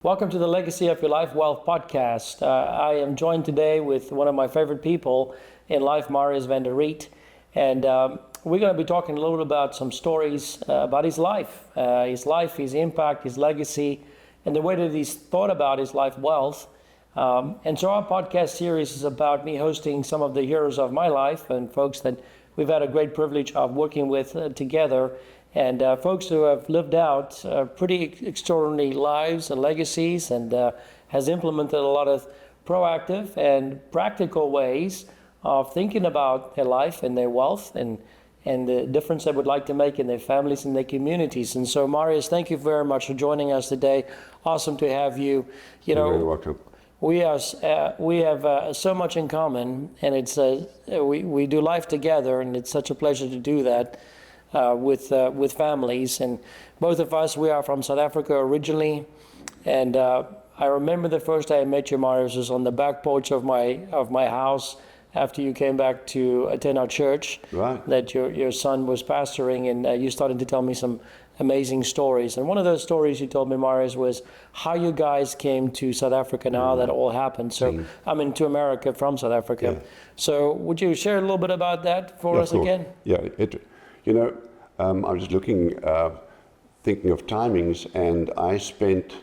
Welcome to the Legacy of Your LifeWealth podcast. I am joined today with one of my favorite people in life, Marius van der Riet. And we're going to be talking a little bit about some stories about his life, his impact, his legacy, and the way that he's thought about his life wealth. And so our podcast series is about me hosting some of the heroes of my life and folks that we've had a great privilege of working with together. And folks who have lived out pretty extraordinary lives and legacies and has implemented a lot of proactive and practical ways of thinking about their life and their wealth and the difference they would like to make in their families and their communities. And so, Marius, thank you very much for joining us today. Awesome to have you. You're very welcome. We have so much in common, and it's we do life together, and it's such a pleasure to do that. With families, and both of us, we are from South Africa originally, and I remember the first day I met you, Marius, was on the back porch of my house after you came back to attend our church. Right. That your son was pastoring, and you started to tell me some amazing stories. And one of those stories you told me, Marius, was how you guys came to South Africa and how that all happened. So to America from South Africa. Yeah. So would you share a little bit about that for us again? Yeah. I was just looking, thinking of timings, and I spent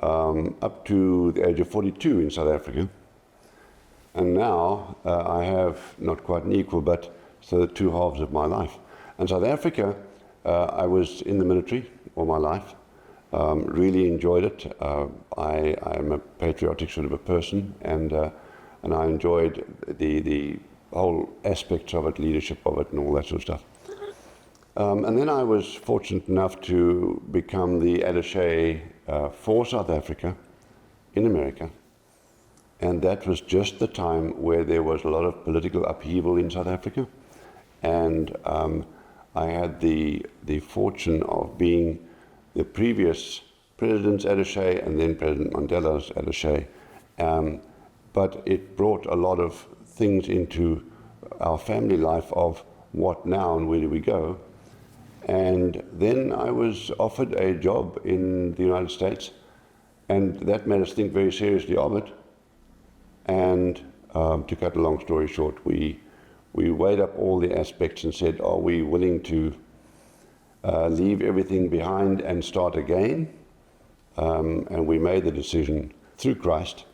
up to the age of 42 in South Africa. And now I have not quite an equal, but so the two halves of my life. And South Africa, I was in the military all my life, really enjoyed it. I am a patriotic sort of a person, and I enjoyed the whole aspects of it, leadership of it, and all that sort of stuff. And then I was fortunate enough to become the attaché for South Africa in America. And that was just the time where there was a lot of political upheaval in South Africa. And I had the fortune of being the previous president's attaché and then President Mandela's attaché. But it brought a lot of things into our family life of what now and where do we go. And then I was offered a job in the United States, and that made us think very seriously of it. And to cut a long story short, we weighed up all the aspects and said, are we willing to leave everything behind and start again? And we made the decision through Christ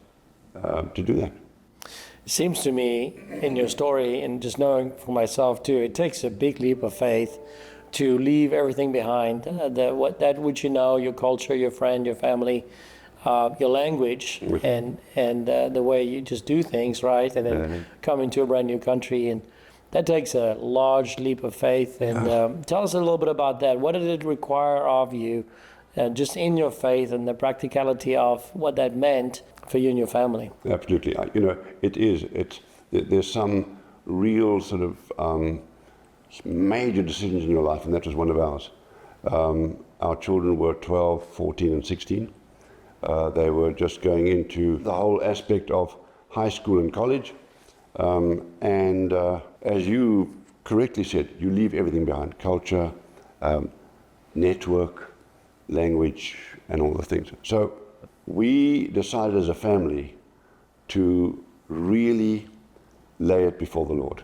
to do that. It seems to me in your story, and just knowing for myself too, it takes a big leap of faith to leave everything behind, that which you know, your culture, your friend, your family, your language, and the way you just do things, right? And then come into a brand new country, and that takes a large leap of faith. And tell us a little bit about that. What did it require of you, just in your faith and the practicality of what that meant for you and your family? Absolutely. There's some real sort of major decisions in your life, and that was one of ours. Our children were 12, 14, and 16. They were just going into the whole aspect of high school and college. And as you correctly said, you leave everything behind: culture, network, language, and all the things. So we decided as a family to really lay it before the Lord.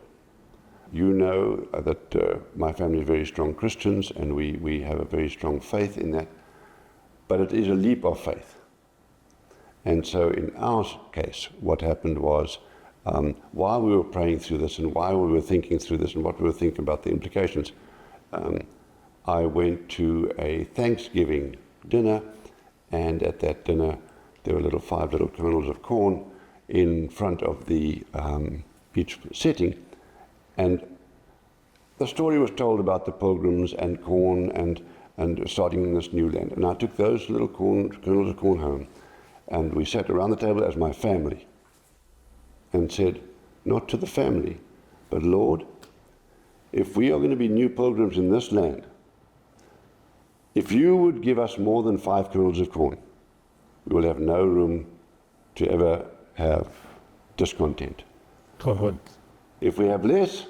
You know that my family is very strong Christians, and we have a very strong faith in that. But it is a leap of faith. And so in our case, what happened was, while we were praying through this and while we were thinking through this and what we were thinking about the implications, I went to a Thanksgiving dinner, and at that dinner there were 5 little kernels of corn in front of the beach setting. And the story was told about the pilgrims and corn and starting in this new land. And I took those little kernels of corn home, and we sat around the table as my family and said, not to the family, but Lord, if we are going to be new pilgrims in this land, if you would give us more than 5 kernels of corn, we will have no room to ever have discontent. If we have less,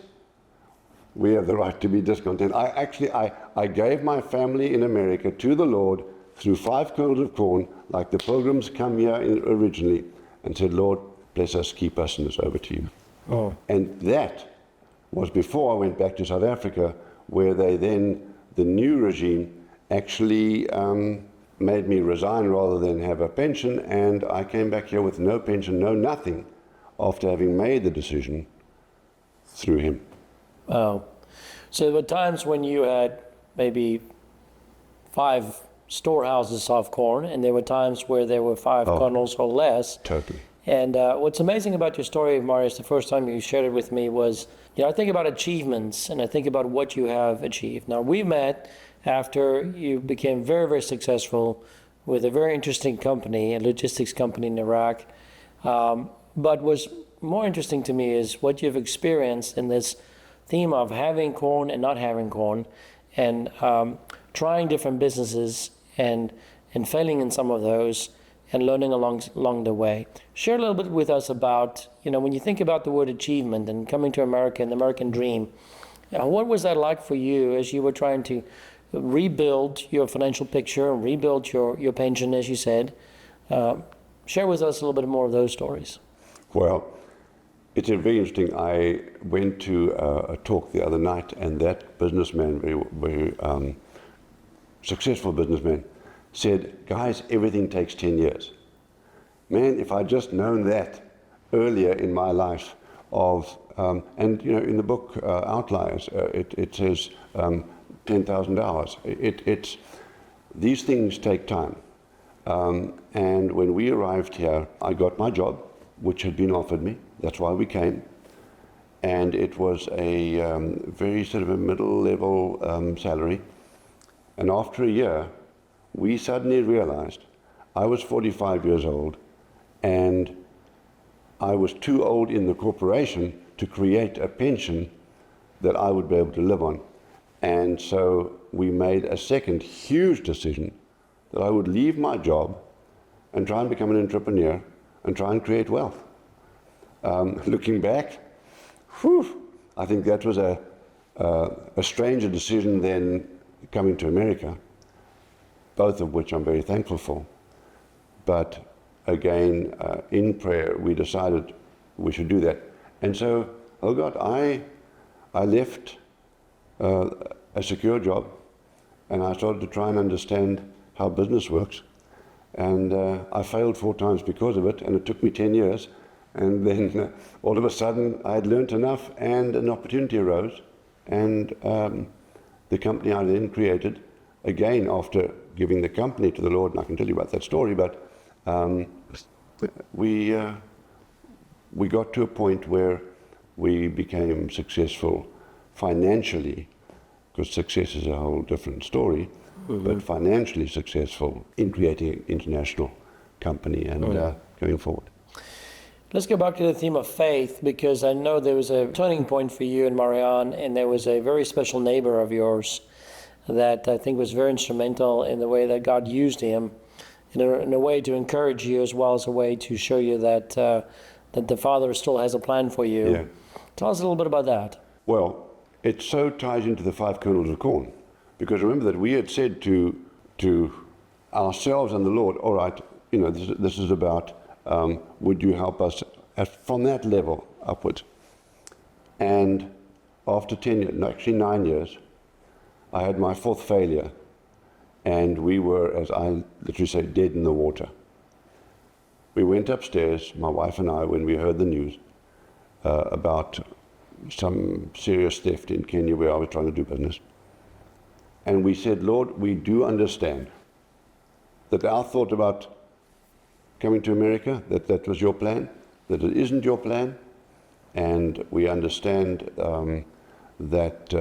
we have the right to be discontent. I gave my family in America to the Lord threw 5 kernels of corn, like the pilgrims come here originally, and said, Lord, bless us, keep us, and it's over to you. Oh. And that was before I went back to South Africa, where the new regime actually made me resign rather than have a pension, and I came back here with no pension, no nothing, after having made the decision through him. Wow. So there were times when you had maybe 5 storehouses of corn, and there were times where there were 5 kernels or less. Totally. And what's amazing about your story, Marius, the first time you shared it with me was, I think about achievements and I think about what you have achieved. Now, we met after you became very, very successful with a very interesting company, a logistics company in Iraq. But what's more interesting to me is what you've experienced in this theme of having corn and not having corn, and trying different businesses and failing in some of those, and learning along the way. Share a little bit with us about, when you think about the word achievement and coming to America and the American dream, what was that like for you as you were trying to rebuild your financial picture and rebuild your pension, as you said? Share with us a little bit more of those stories. Well, it's very interesting. I went to a talk the other night, and that businessman, very successful businessman, said, guys, everything takes 10 years. Man, if I'd just known that earlier in my life and in the book Outliers, it says 10,000 hours. These things take time. And when we arrived here, I got my job, which had been offered me. That's why we came. And it was a very sort of a middle-level salary. And after a year, we suddenly realized I was 45 years old, and I was too old in the corporation to create a pension that I would be able to live on. And so we made a second huge decision that I would leave my job and try and become an entrepreneur and try and create wealth. Looking back, I think that was a stranger decision than coming to America, both of which I'm very thankful for. But again, in prayer, we decided we should do that. And so, I left a secure job, and I started to try and understand how business works. And I failed 4 times because of it, and it took me 10 years. And then all of a sudden, I had learned enough, and an opportunity arose. And the company I then created, again, after giving the company to the Lord, and I can tell you about that story, but we got to a point where we became successful financially, because success is a whole different story, but financially successful in creating an international company and going forward. Let's go back to the theme of faith, because I know there was a turning point for you and Marianne, and there was a very special neighbor of yours that I think was very instrumental in the way that God used him, in a way to encourage you, as well as a way to show you that the Father still has a plan for you. Yeah. Tell us a little bit about that. Well, it so ties into the 5 kernels of corn, because remember that we had said to ourselves and the Lord, all right, this is about, would you help us from that level upwards? And after 10 years, actually 9 years, I had my 4th failure, and we were, as I literally say, dead in the water. We went upstairs, my wife and I, when we heard the news about some serious theft in Kenya where I was trying to do business. And we said, Lord, we do understand that our thought about coming to America, that was your plan, that it isn't your plan, and we understand that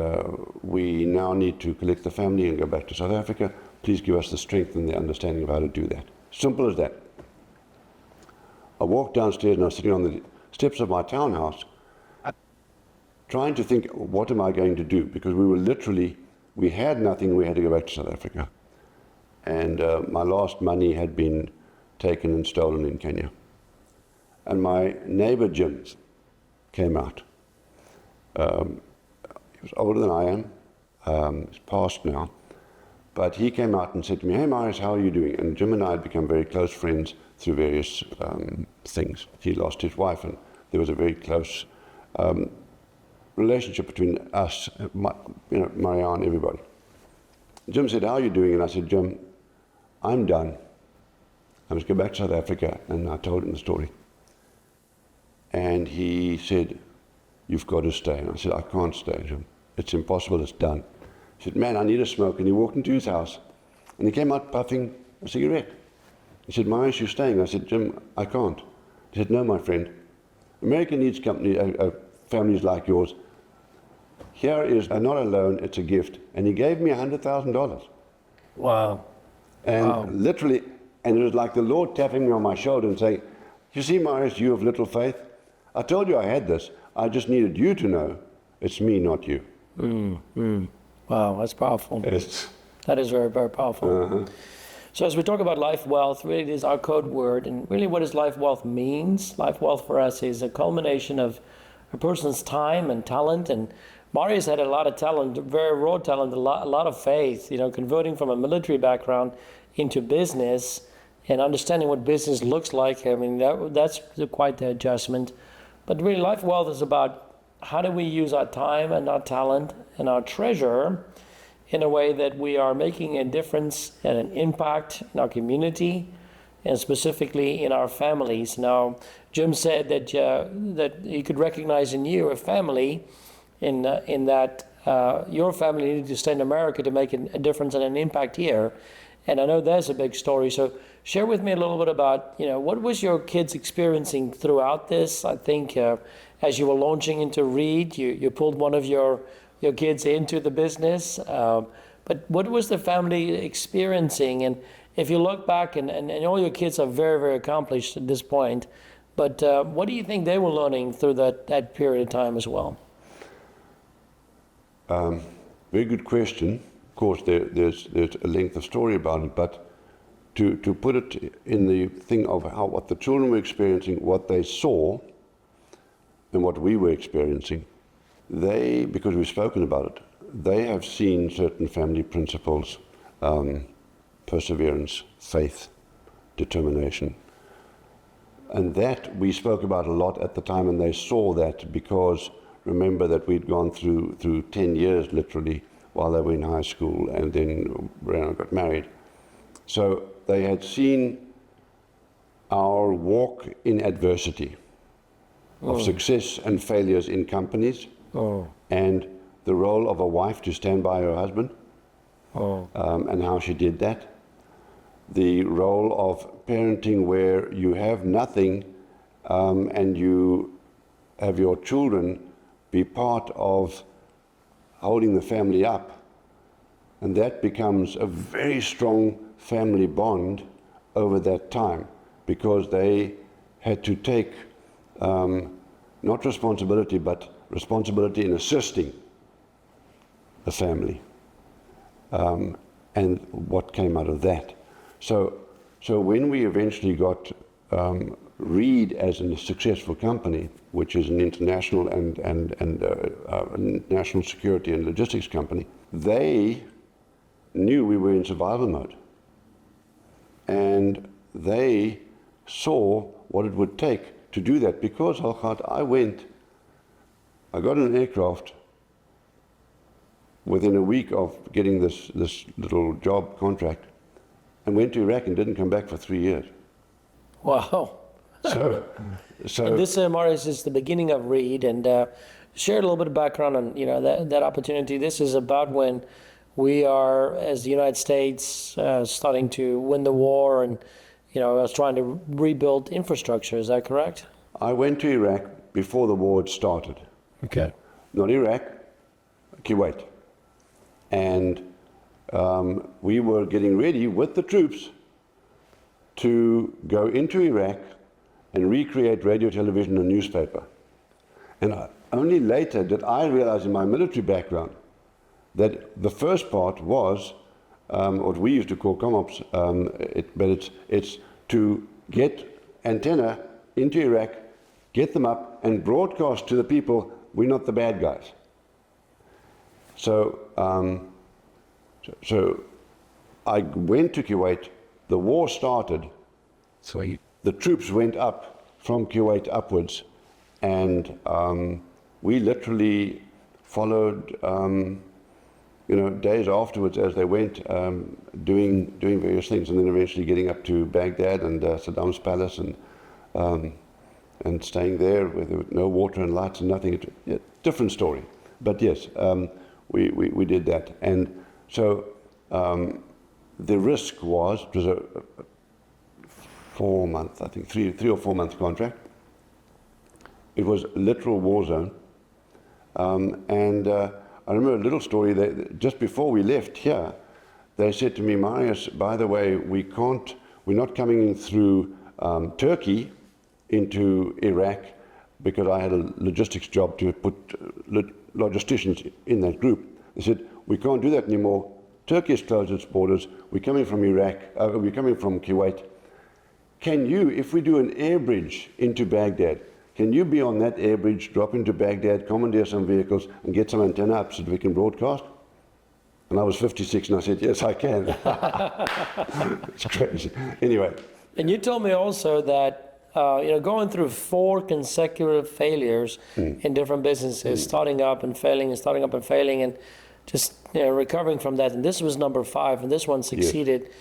we now need to collect the family and go back to South Africa. Please give us the strength and the understanding of how to do that. Simple as that. I walked downstairs and I was sitting on the steps of my townhouse trying to think, what am I going to do? Because we had nothing, we had to go back to South Africa. And my last money had been taken and stolen in Kenya. And my neighbor Jim came out. He was older than I am. He's passed now. But he came out and said to me, "Hey Marius, how are you doing?" And Jim and I had become very close friends through various things. He lost his wife, and there was a very close relationship between us, Marianne, and everybody. Jim said, "How are you doing?" And I said, "Jim, I'm done. I must go back to South Africa." And I told him the story. And he said, "You've got to stay." And I said, "I can't stay, Jim. It's impossible, it's done." He said, "Man, I need a smoke." And he walked into his house, and he came out puffing a cigarette. He said, "Marius, you're staying." I said, "Jim, I can't." He said, "No, my friend. America needs families like yours. Here is not a loan, it's a gift." And he gave me $100,000. Wow. And literally, and it was like the Lord tapping me on my shoulder and saying, "You see, Marius, you have little faith. I told you I had this. I just needed you to know it's me, not you." Wow, that's powerful. Yes. That is very, very powerful. So as we talk about life wealth, really it is our code word. And really what does life wealth means? Life wealth for us is a culmination of a person's time and talent. And Marius had a lot of talent, very raw talent, a lot of faith, converting from a military background into business and understanding what business looks like. I mean, that's quite the adjustment. But really life wealth is about how do we use our time and our talent and our treasure in a way that we are making a difference and an impact in our community and specifically in our families. Now, Jim said that he could recognize in you a family in that your family needed to stay in America to make a difference and an impact here. And I know there's a big story. So share with me a little bit about, what was your kids experiencing throughout this? I think as you were launching into Riet, you pulled one of your kids into the business. But what was the family experiencing? And if you look back, and all your kids are very, very accomplished at this point, but what do you think they were learning through that period of time as well? Very good question. Of course, there's a length of story about it, but to put it in the thing of what the children were experiencing, what they saw, and what we were experiencing, because we've spoken about it, they have seen certain family principles, perseverance, faith, determination. And that we spoke about a lot at the time, and they saw that because remember that we'd gone through 10 years literally while they were in high school, and then Brianna got married. So they had seen our walk in adversity of success and failures in companies, and the role of a wife to stand by her husband, and how she did that. The role of parenting where you have nothing and you have your children be part of holding the family up, and that becomes a very strong family bond over that time, because they had to take not responsibility, but responsibility in assisting the family, and what came out of that. So when we eventually got Riet as a successful company, which is an international and national security and logistics company, they knew we were in survival mode. And they saw what it would take to do that, because I got an aircraft within a week of getting this little job contract, and went to Iraq and didn't come back for 3 years. Wow. So and this, Marius, is the beginning of Riet, and share a little bit of background on that opportunity. This is about when we are, as the United States, starting to win the war, and us trying to rebuild infrastructure. Is that correct? I went to Iraq before the war had started. Okay. Not Iraq, Kuwait, and we were getting ready with the troops to go into Iraq and recreate radio, television, and newspaper. And only later did I realize in my military background that the first part was what we used to call comops, but it's to get antenna into Iraq, get them up, and broadcast to the people, we're not the bad guys. So I went to Kuwait, the war started, Sweet. the troops went up from Kuwait upwards, and we literally followed, days afterwards as they went, doing various things, and then eventually getting up to Baghdad and Saddam's palace, and staying there with no water and lights and nothing. Different story, but yes, we did that, and so the risk was, it was a 4-month, I think 3 or 4 month contract. It was a literal war zone, and I remember a little story that just before we left here, they said to me, Marius, by the way, we're not coming in through Turkey into Iraq, because I had a logistics job to put logisticians in that group. They said, we can't do that anymore. Turkey has closed its borders. We're coming from Iraq, we're coming from Kuwait. Can you, if we do an air bridge into Baghdad, can you be on that air bridge, drop into Baghdad, commandeer some vehicles, and get some antenna up so that we can broadcast? And I was 56, and I said, yes, I can. It's crazy. Anyway. And you told me also that, going through 4 consecutive failures in different businesses, starting up and failing, and just recovering from that. And this was number 5, and this one succeeded. Yes.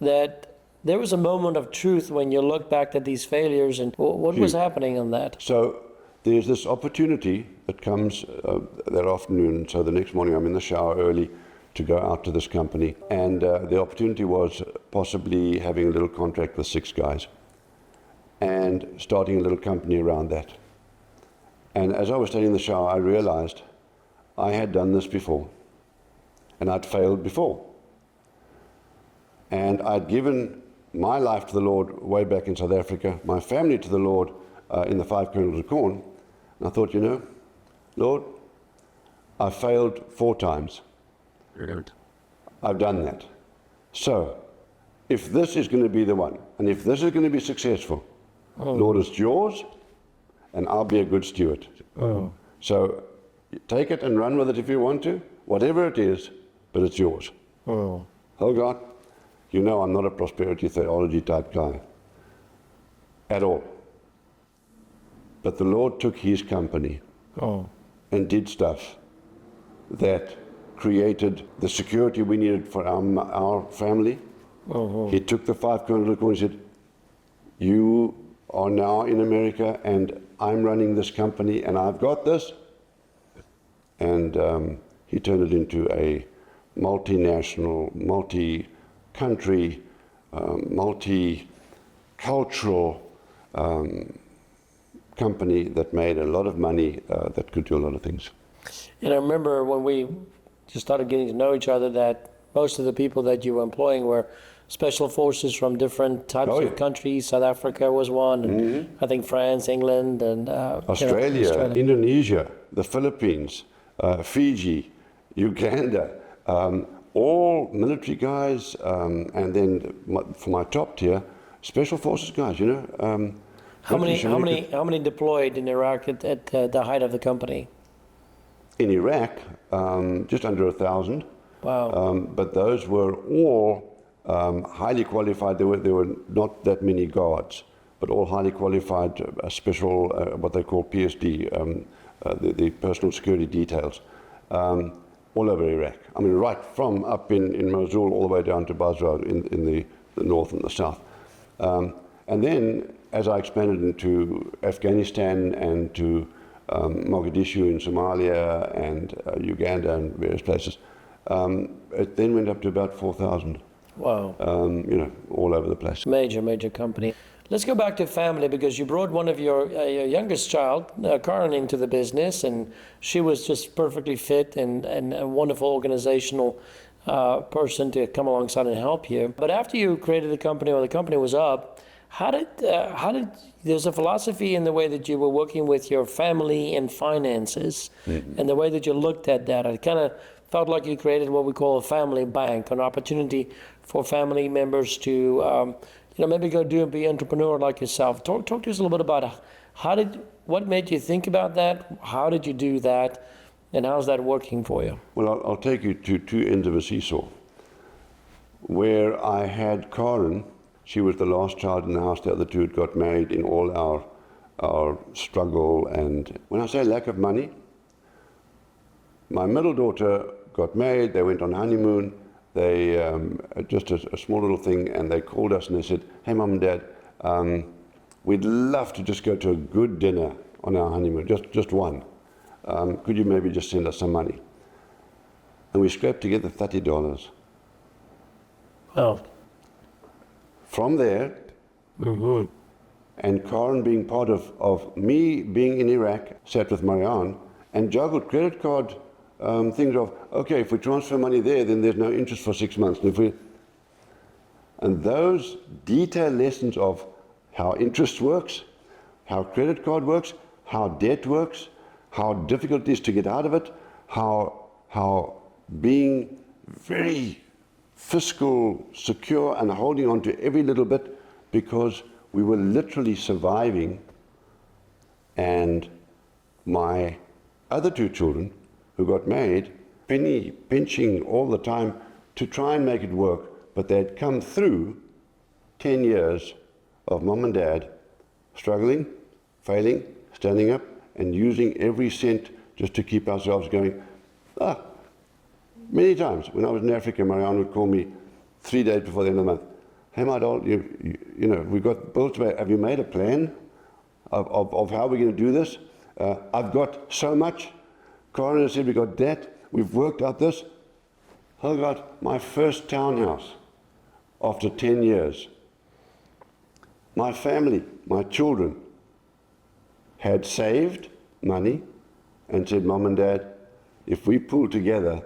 That there was a moment of truth when you look back at these failures, and what was happening on that? So there's this opportunity that comes that afternoon. So the next morning I'm in the shower early to go out to this company, and the opportunity was possibly having a little contract with 6 guys and starting a little company around that. And as I was standing in the shower, I realized I had done this before, and I'd failed before. And I'd given my life to the Lord way back in South Africa, my family to the Lord in the 5 kernels of corn. And I thought, Lord, I failed 4 times. Brilliant. I've done that. So, if this is going to be the one, and if this is going to be successful, Lord, it's yours, and I'll be a good steward. So, take it and run with it if you want to, whatever it is, but it's yours. Oh God, I'm not a prosperity theology type guy at all. But the Lord took his company and did stuff that created the security we needed for our family. He took the 5 kernels of corn and said, you are now in America, and I'm running this company, and I've got this. And he turned it into a multinational, multi-country, multicultural company that made a lot of money, that could do a lot of things. And I remember when we just started getting to know each other that most of the people that you were employing were special forces from different types of countries. South Africa was one, and I think France, England, and Australia, Indonesia, the Philippines, Fiji, Uganda, all military guys, and then for my top tier, special forces guys. How many deployed in Iraq at the height of the company? In Iraq, just under 1,000. Wow. But those were all highly qualified. There were not that many guards, but all highly qualified, special, what they call PSD, the personal security details, all over Iraq. I mean, right from up in Mosul all the way down to Basra in the north and the south. And then, as I expanded into Afghanistan and to Mogadishu in Somalia and Uganda and various places, it then went up to about 4,000. Wow. All over the place. Major company. Let's go back to family, because you brought one of your youngest child, Karen, into the business, and she was just perfectly fit and a wonderful organizational person to come alongside and help you. But after you created the company, or the company was up, how did there's a philosophy in the way that you were working with your family and finances, and the way that you looked at that. I kind of felt like you created what we call a family bank, an opportunity for family members to maybe go do and be an entrepreneur like yourself. Talk to us a little bit about what made you think about that? How did you do that? And how's that working for you? Well, I'll take you to 2 ends of a seesaw. where I had Karen. She was the last child in the house. The other two had got married in all our struggle. And when I say lack of money, my middle daughter got married. They went on honeymoon. They just a small little thing, and they called us and they said, "Hey, Mum and Dad, we'd love to just go to a good dinner on our honeymoon, just one. Could you maybe just send us some money?" And we scraped together $30. Oh. From there, and Karen being part of me being in Iraq, sat with Marianne and juggled credit card things of, okay, if we transfer money there, then there's no interest for 6 months. And those detailed lessons of how interest works, how credit card works, how debt works, how difficult it is to get out of it, how being very fiscal, secure, and holding on to every little bit, because we were literally surviving. And my other two children who got married, pinching all the time to try and make it work, but they had come through 10 years of Mom and Dad struggling, failing, standing up, and using every cent just to keep ourselves going. Many times when I was in Africa, Marianne would call me 3 days before the end of the month. "Hey, my doll, you know, we've got bills to pay. Have you made a plan of how we're going to do this? I've got so much. Karen said we got that. We've worked out this." I got my first townhouse after 10 years. My family, my children, had saved money and said, "Mom and Dad, if we pull together,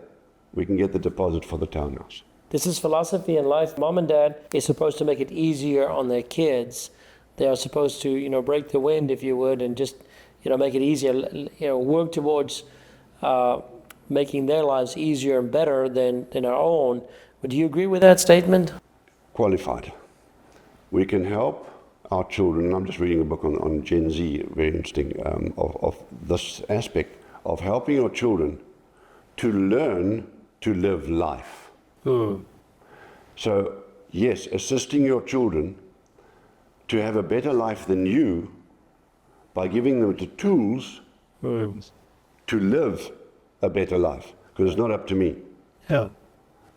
we can get the deposit for the townhouse." This is philosophy in life. Mom and Dad is supposed to make it easier on their kids. They are supposed to, break the wind, if you would, and just, make it easier, work towards making their lives easier and better than our own. But do you agree with that statement? Qualified. We can help our children. I'm just reading a book on Gen Z, very interesting, of this aspect of helping your children to learn to live life. So, yes, assisting your children to have a better life than you by giving them the tools to live a better life, because it's not up to me. Yeah.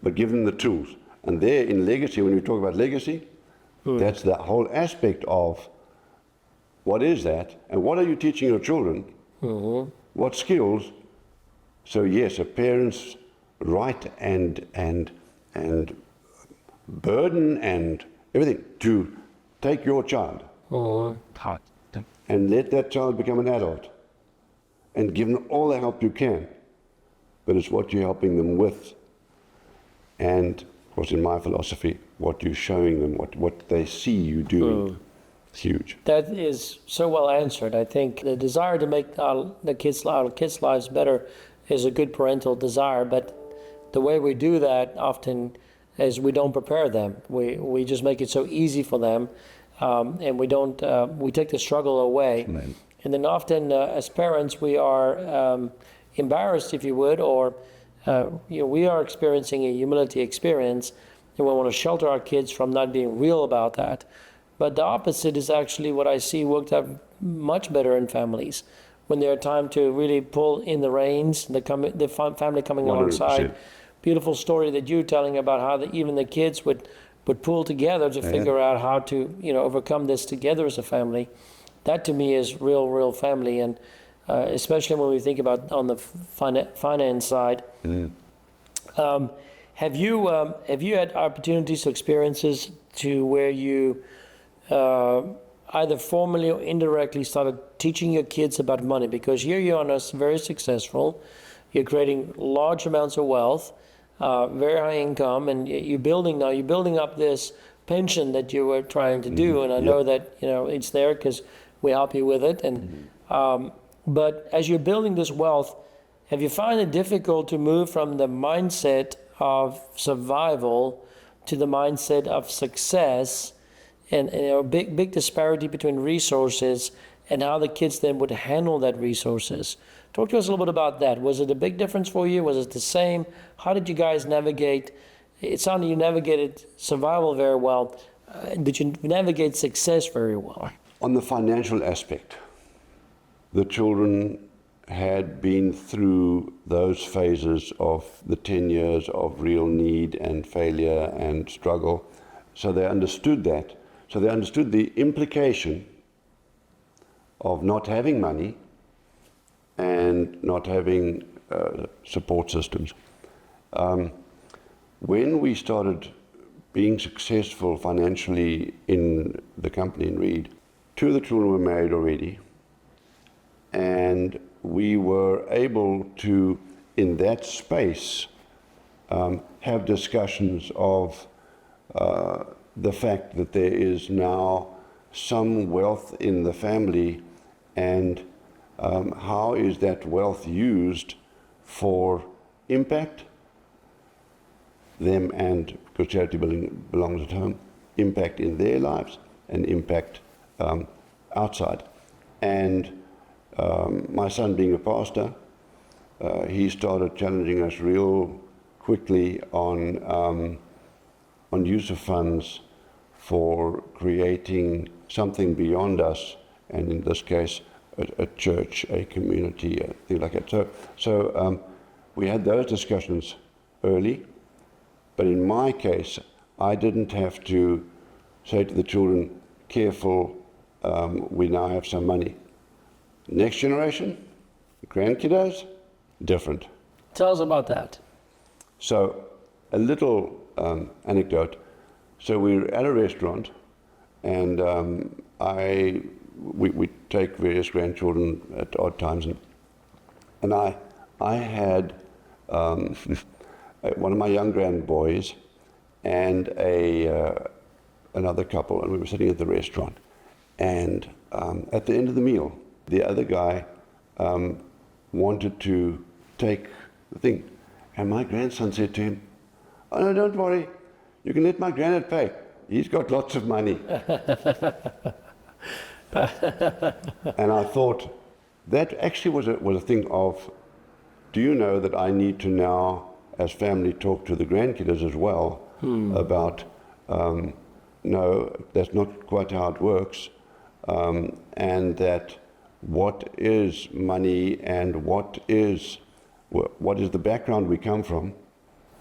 But give them the tools. And there in legacy, when we talk about legacy, that's the whole aspect of what is that, and what are you teaching your children? What skills? So yes, a parent's right and burden and everything to take your child and let that child become an adult and give them all the help you can. But it's what you're helping them with, and of course in my philosophy, what you're showing them, what they see you doing. It's huge. That is so well answered. I think the desire to make our kids' lives better is a good parental desire, but the way we do that often is we don't prepare them. We just make it so easy for them, and we take the struggle away. Amen. And then often as parents we are embarrassed, if you would, or we are experiencing a humility experience, and we want to shelter our kids from not being real about that. But the opposite is actually what I see worked out much better in families, when there are time to really pull in the reins, the family coming 100%. alongside. Beautiful story that you're telling about how even the kids would pull together to figure out how to overcome this together as a family. That to me is real family, and especially when we think about on the finance side. Have you had opportunities or experiences to where you either formally or indirectly started teaching your kids about money? Because here you are very successful, you're creating large amounts of wealth, very high income, and you're building up this pension that you were trying to do. And I know that it's there because we help you with it. And but as you're building this wealth, have you found it difficult to move from the mindset of survival to the mindset of success, and big disparity between resources and how the kids then would handle that resources? Talk to us a little bit about that. Was it a big difference for you? Was it the same? How did you guys navigate it sounded you navigated survival very well. Did you navigate success very well? On the financial aspect, the children had been through those phases of the 10 years of real need and failure and struggle. So they understood that. So they understood the implication of not having money and not having support systems. When we started being successful financially in the company in Riet, 2 of the children were married already, and we were able to, in that space, have discussions of the fact that there is now some wealth in the family, and how is that wealth used for impact, them, and because charity belongs at home, impact in their lives and impact outside. And my son being a pastor, he started challenging us real quickly on use of funds for creating something beyond us, and in this case, a church, a community, a thing like that. So we had those discussions early, but in my case, I didn't have to say to the children, careful, we now have some money. Next generation, grandkiddos, different. Tell us about that. So a little anecdote. So we were at a restaurant, and we take various grandchildren at odd times, and I had one of my young grandboys and another couple, and we were sitting at the restaurant, and at the end of the meal, the other guy wanted to take the thing, and my grandson said to him, "Oh no, don't worry, you can let my granddad pay. He's got lots of money." And I thought, that actually was a thing of, do you know that I need to now, as family, talk to the grandkids as well about, no, that's not quite how it works, and that what is money and what is the background we come from,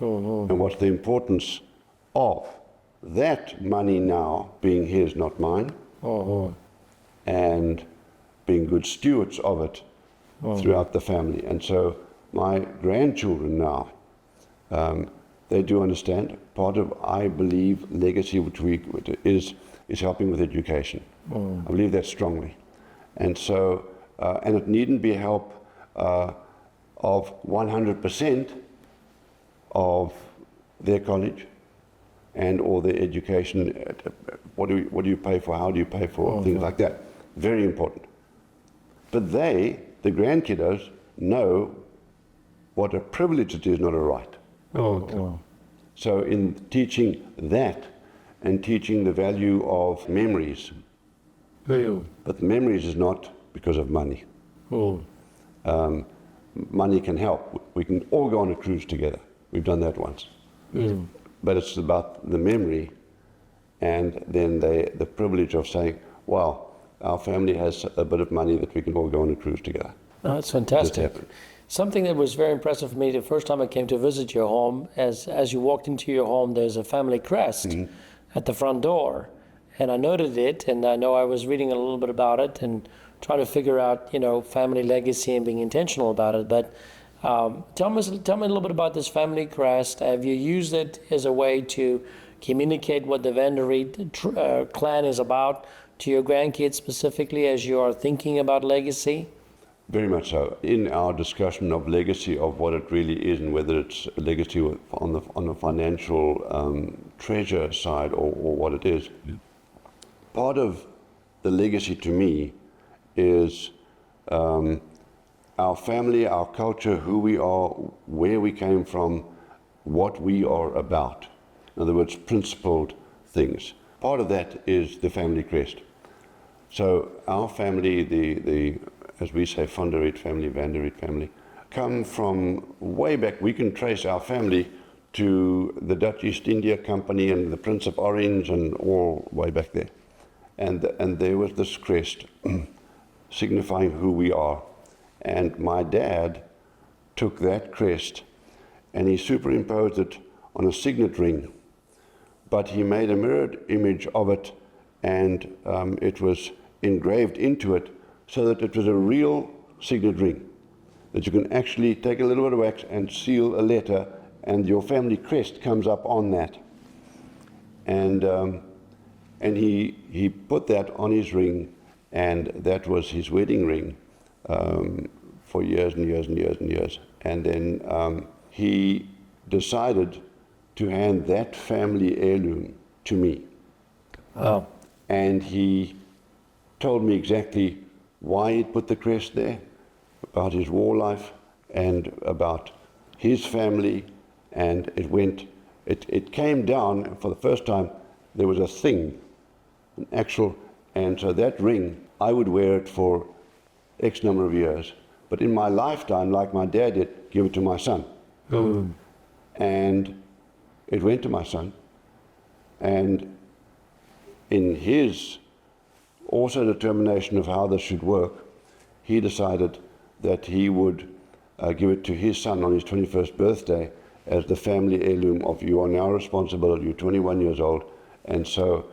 and what's the importance of that money now being his, not mine, and being good stewards of it throughout the family. And so my grandchildren now, they do understand. Part of, I believe, legacy is helping with education. I believe that strongly. And so, and it needn't be help of 100% of their college and or their education. What do you pay for? How do you pay for? Things like that. Very important. But they, the grandkiddos, know what a privilege it is, not a right. So in teaching that and teaching the value of memories, but memories is not because of money. Money can help. We can all go on a cruise together. We've done that once. But it's about the memory and then the privilege of saying, wow, our family has a bit of money that we can all go on a cruise together. Oh, that's fantastic. Something that was very impressive for me the first time I came to visit your home, as you walked into your home, there's a family crest at the front door. And I noted it, and I know I was reading a little bit about it and trying to figure out, family legacy and being intentional about it. But tell me a little bit about this family crest. Have you used it as a way to communicate what the Van der Riet clan is about to your grandkids specifically as you are thinking about legacy? Very much so. In our discussion of legacy, of what it really is, and whether it's a legacy on the financial treasure side or what it is, part of the legacy to me is our family, our culture, who we are, where we came from, what we are about. In other words, principled things. Part of that is the family crest. So our family, the as we say, Van der Riet family, come from way back. We can trace our family to the Dutch East India Company and the Prince of Orange and all way back there. And there was this crest signifying who we are. And my dad took that crest and he superimposed it on a signet ring. But he made a mirrored image of it, and it was engraved into it so that it was a real signet ring, that you can actually take a little bit of wax and seal a letter, and your family crest comes up on that. And he put that on his ring, and that was his wedding ring for years and years and years and years. And then he decided to hand that family heirloom to me. Wow. And he told me exactly why he'd put the crest there, about his war life and about his family. And it came down for the first time. There was a thing, an actual, and so that ring, I would wear it for X number of years. But in my lifetime, like my dad did, give it to my son. And it went to my son. And in his also determination of how this should work, he decided that he would give it to his son on his 21st birthday as the family heirloom of, you are now responsible, you're 21 years old. And so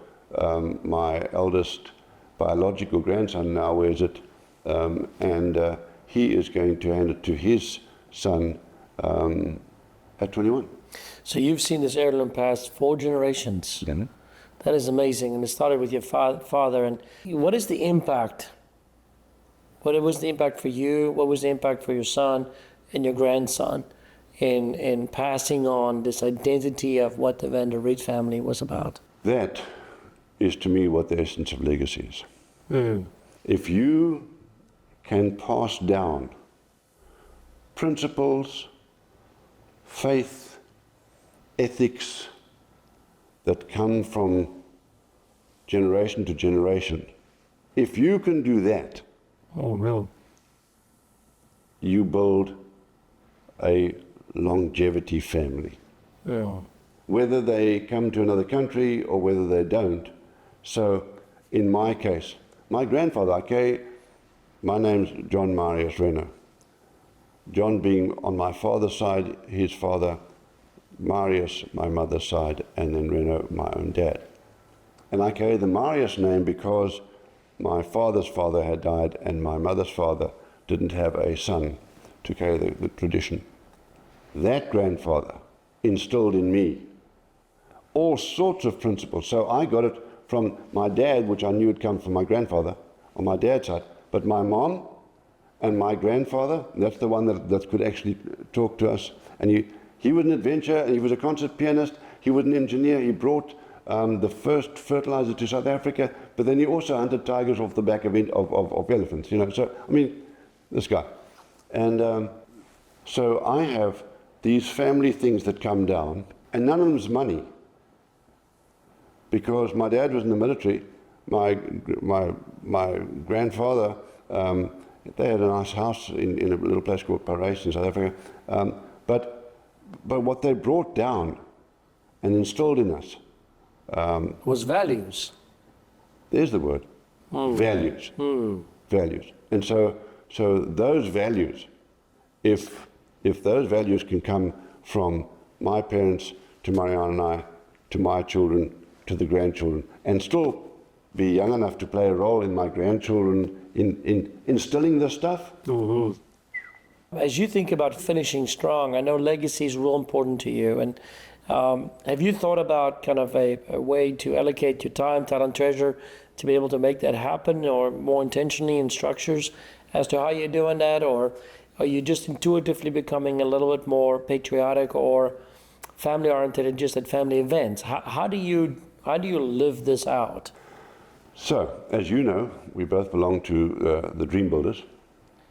my eldest biological grandson now wears it, and he is going to hand it to his son at 21. So you've seen this heirloom pass 4 generations. Yeah. That is amazing. And it started with your father. And what is the impact? What was the impact for you? What was the impact for your son and your grandson in passing on this identity of what the Van der Riet family was about? That is to me what the essence of legacy is. If you can pass down principles, faith, ethics that come from generation to generation, if you can do that, you build a longevity family. Yeah. Whether they come to another country or whether they don't. So in my case, my grandfather, okay, my name's John Marius Renner. John being on my father's side, his father, Marius, my mother's side, and then Renner, my own dad. And I carry the Marius name because my father's father had died and my mother's father didn't have a son to carry the tradition. That grandfather instilled in me all sorts of principles. So I got it from my dad, which I knew had come from my grandfather on my dad's side. But my mom and my grandfather, that's the one that could actually talk to us. And he was an adventurer, and he was a concert pianist, he was an engineer, he brought the first fertilizer to South Africa, but then he also hunted tigers off the back of elephants, you know. So, I mean, this guy. And so I have these family things that come down, and none of them's money. Because my dad was in the military, my grandfather, they had a nice house in a little place called Paris in South Africa. But what they brought down and installed in us was values. There's the word. Values. Values. And so those values, if those values can come from my parents to Marianne and I, to my children, to the grandchildren, and still be young enough to play a role in my grandchildren in instilling this stuff. As you think about finishing strong, I know legacy is real important to you. And have you thought about kind of a way to allocate your time, talent, treasure to be able to make that happen, or more intentionally in structures as to how you're doing that? Or are you just intuitively becoming a little bit more patriotic or family oriented and just at family events? How do you live this out? So, as you know, we both belong to the Dream Builders.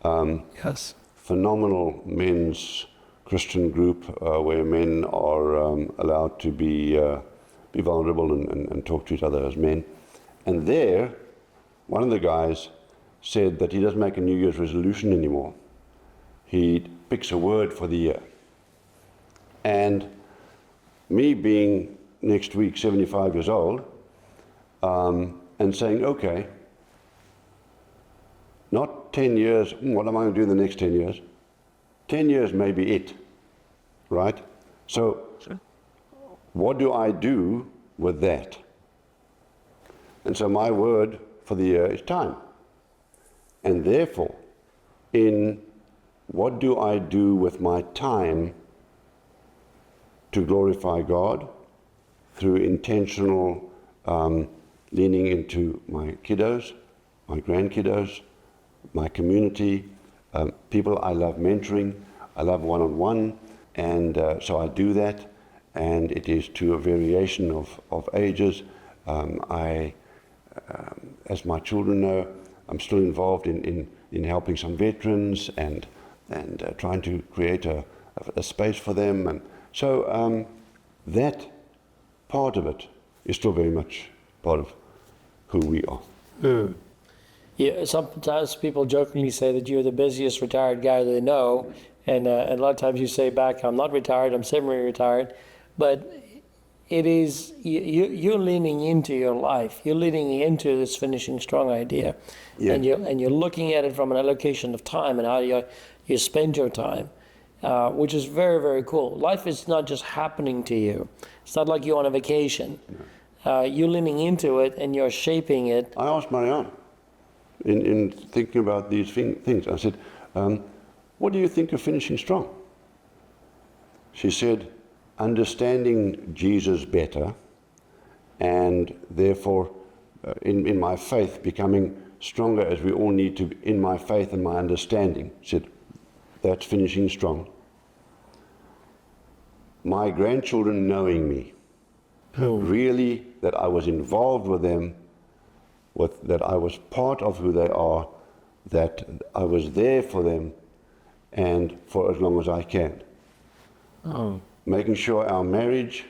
Yes. Phenomenal men's Christian group where men are allowed to be vulnerable and talk to each other as men. And there, one of the guys said that he doesn't make a New Year's resolution anymore. He picks a word for the year. And me being next week 75 years old, and saying, okay, not 10 years, what am I going to do in the next 10 years? 10 years may be it, right? So, Sure. what do I do with that? And so my word for the year is time. And therefore, in what do I do with my time to glorify God through intentional leaning into my kiddos, my grandkiddos, my community, people I love mentoring, I love one-on-one, and so I do that, and it is to a variation of ages. As my children know, I'm still involved in helping some veterans and trying to create a space for them, and so that part of it is still very much part of who we are. Yeah, sometimes people jokingly say that you're the busiest retired guy they know, and a lot of times you say back, I'm not retired, I'm semi-retired, but it is, you're leaning into your life, you're leaning into this finishing strong idea, Yeah. and you're looking at it from an allocation of time and how you spend your time, which is very, very cool. Life is not just happening to you. It's not like you're on a vacation. You're leaning into it and you're shaping it. I asked Marianne, in thinking about these things, I said, what do you think of finishing strong? She said, understanding Jesus better, and therefore in my faith becoming stronger as we all need to, in my faith and my understanding. She said, that's finishing strong. My grandchildren knowing me, really that I was involved with them, that I was part of who they are, that I was there for them, and for as long as I can. Making sure our marriage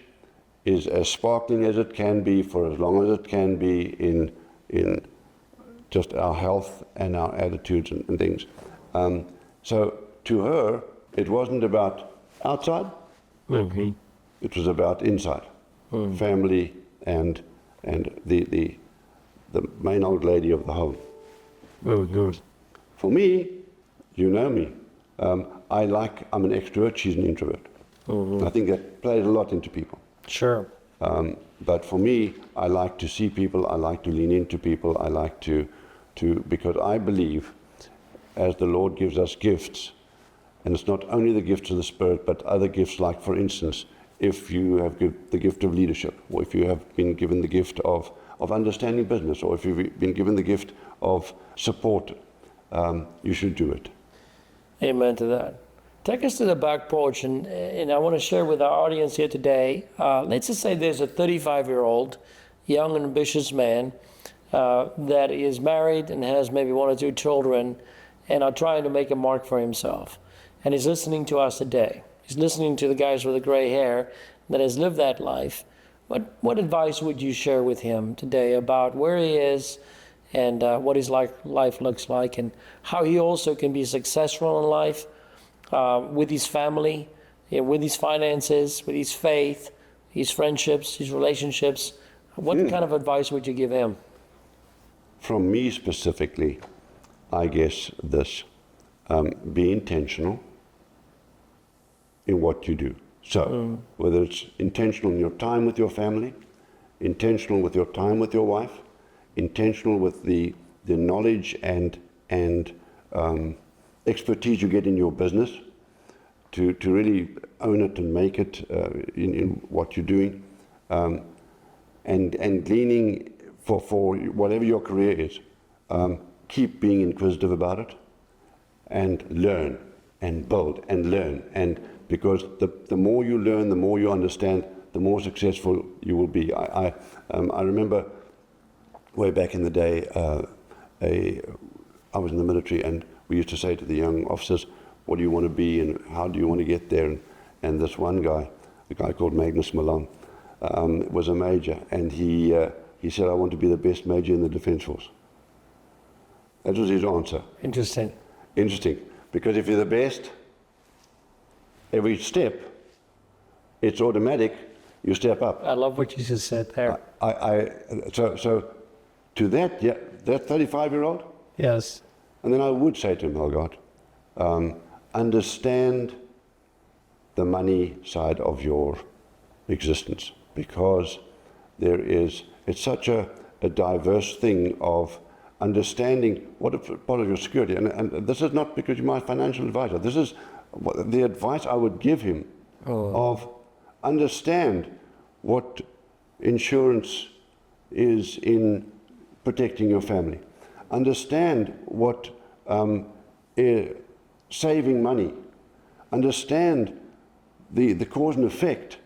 is as sparkling as it can be for as long as it can be in just our health and our attitudes and things. So to her, it wasn't about outside, it was about inside. Family and the main old lady of the home. Very good. For me, you know me, I'm an extrovert, she's an introvert. I think that plays a lot into people. Sure. But for me, I like to see people, I like to lean into people, I like to because I believe as the Lord gives us gifts, and it's not only the gifts of the Spirit, but other gifts, like for instance, if you have the gift of leadership, or if you have been given the gift of understanding business, or if you've been given the gift of support, you should do it. Amen to that. Take us to the back porch, and I want to share with our audience here today. Let's just say there's a 35-year-old, young and ambitious man that is married and has maybe 1 or 2 children and are trying to make a mark for himself. And he's listening to us today. He's listening to the guys with the gray hair that has lived that life. What advice would you share with him today about where he is and what his life looks like, and how he also can be successful in life with his family, with his finances, with his faith, his friendships, his relationships? What kind of advice would you give him? From me specifically, I guess this, be intentional in what you do. So, whether it's intentional in your time with your family, intentional with your time with your wife, intentional with the knowledge and expertise you get in your business, to really own it and make it in what you're doing, and gleaning for whatever your career is. Keep being inquisitive about it, and learn and build and learn, and because the more you learn, the more you understand, the more successful you will be. I remember way back in the day, I was in the military, and we used to say to the young officers, what do you want to be and how do you want to get there? And this one guy, a guy called Magnus Malone, was a major, and he said, I want to be the best major in the Defence Force. That was his answer. Interesting. Interesting, because if you're the best, every step, it's automatic you step up. I love what you just said there. So to that, yeah, that 35-year-old, Yes. and then I would say to him, oh God, understand the money side of your existence, because it's such a diverse thing of understanding what is part of your security. And this is not because you're my financial advisor. This is the advice I would give him of understand what insurance is in protecting your family. Understand what saving money. Understand the cause and effect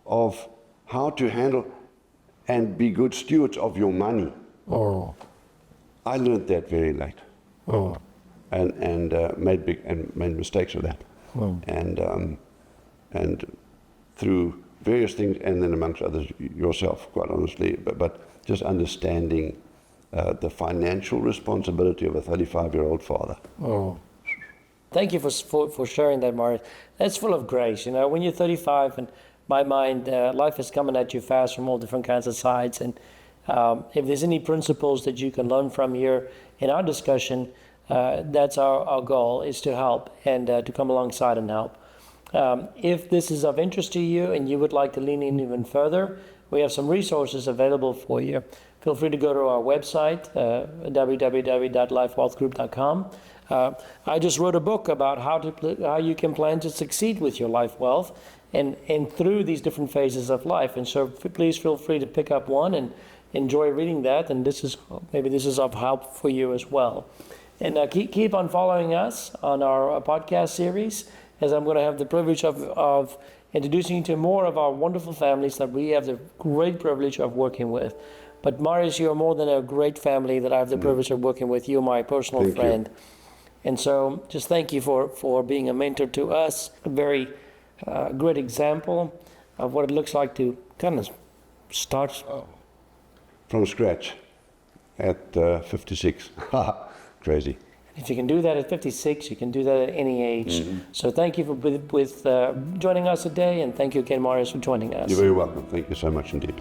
of how to handle and be good stewards of your money. Oh. I learned that very late, Oh. and made mistakes with that, Oh. and through various things, and then amongst others yourself, quite honestly. But just understanding the financial responsibility of a 35-year-old father. Oh. Thank you for sharing that, Marius. That's full of grace. You know, when you're 35, and my mind, life is coming at you fast from all different kinds of sides. And if there's any principles that you can learn from here in our discussion, that's our goal, is to help and to come alongside and help. If this is of interest to you and you would like to lean in even further, we have some resources available for you. Feel free to go to our website, www.lifewealthgroup.com. I just wrote a book about how you can plan to succeed with your life wealth and through these different phases of life. And so please feel free to pick up one and enjoy reading that. And this is of help for you as well. And keep on following us on our podcast series, as I'm going to have the privilege of introducing you to more of our wonderful families that we have the great privilege of working with. But Marius, you are more than a great family that I have the privilege of working with. You're my personal friend. And so just thank you for being a mentor to us, a very great example of what it looks like to kind of start From scratch at 56. Crazy. If you can do that at 56, you can do that at any age. Mm-hmm. So thank you for joining us today, and thank you again, Marius, for joining us. You're very welcome. Thank you so much indeed.